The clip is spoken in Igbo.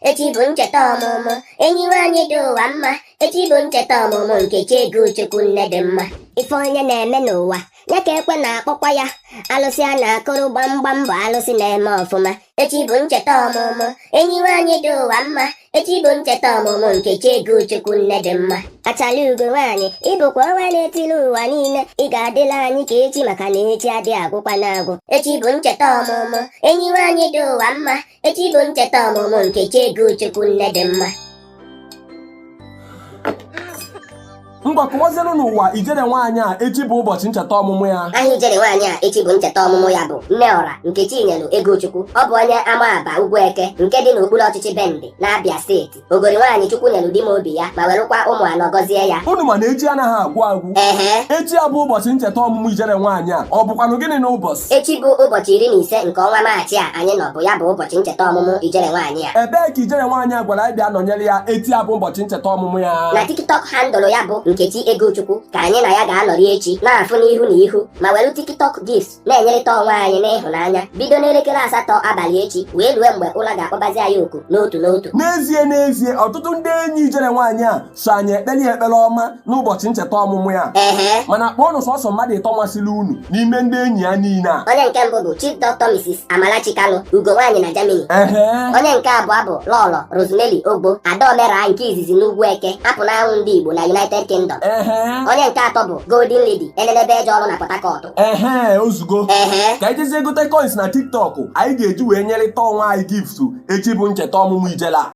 Echi bụ ncheta ọmụmụ enyi nwaanyị dị ụwa mma. Echi bụ ncheta ọmụmụ Nkechi Eguchukwu nne dị mma. Ife onye na-eme n'ụwa ya ka ekwe na-akpọkwa ya. Alụsị a na-akụrụ gbamgbam bụ alụsị na-eme ọfụma. Echi bụ ncheta ọmụmụ enyi nwaanyị dị ụwa mma. Echi bụ ncheta ọmụmụ Nkechi Eguchukwu nne dị mma. Achala ugo nwaanyị ịbụkwa ọnwa na-etili ụwa niile. Ị ga-adịla anyị ka echi maka na echi adịghị agwụkwa na-agwụ. Echi bụ ncheta ọmụmụ enyi nwaanyị dị ụwa mma. Echi bụ ncheta ọmụmụ Nkechi Eguchukwu nne dị mma. Mgbakọwazienụ n'ụwa ijere nwaanyị a echi bụ ụbọchị ncheta ọmụmụ ya. Aha ijere nwaanyị a echi bụ ncheta ọmụmụ ya bụ Nneọra Nkechi Eguchukwu. Ọ bụ onye Amaba Ugwueke nke dị n'okpuru ọchịchị Bende n'Abia steeti. Ogori nwaanyị Chukwu nyelu di m obi ya ma werụkwa ụmụ anọ gọzie ya. Unu ma na echi anaghị agwụ agwụ. Echi a bụ ụbọchị ncheta ọmụmụ ijere nwaanyị a. Ọ bụkwanụ gịnị n'ụbọchị? Echi bụ ụbọchị 15 nke ọnwa Maachị a anyị nọ bụ ya bụ ụbọchị ncheta ọmụmụ ijere nwaanyị a. Ebee ka ijere nwaanyị a gwara anyị bịa nọnyere ya echi a bụ ụbọchị ncheta ọmụmụ ya? Na TikTok handle ya bụ Nkechi Eguchukwu ka anyị na ya ga-anọrị echi na-afụ n'ihu na ihu ma were TikTok gifts na-enyerịta onwe anyị n'ịhụnanya bido n'elekere 8 abalị echi wee rue mgbe ụlọ ga-akpọbazi anyị oku n'otu n'otu. N'ezie ọtụtụ ndị enyi ijere nwaanyị a so anyị ekpere ya ekpere ọma n'ụbọchị ncheta ọmụmụ ya. Mana kpọọnụ sọsọ mmadụ 3 masịrị unu n'ime ndị enyi ya niile a. Onye nke mbụ bụ Chief Dr. Mrs. Amarachi Kanu ugo nwaanyị na Germany. Onye nke abụọ bụ Lọlọ Rosemary Ogbo Adaomera nke izizi n'Ugwueke apụ n'anwụ ndị Igbo na United Kingdom. Onye nke atọ bụ Golden Lady Enenebe eje ọrụ na Port Harcourt. Ozugbo ka anyị jezie gote coins na TikTok anyị ga-eji wee nyerịta onwe anyị gift echi bụ ncheta ọmụmụ ijela.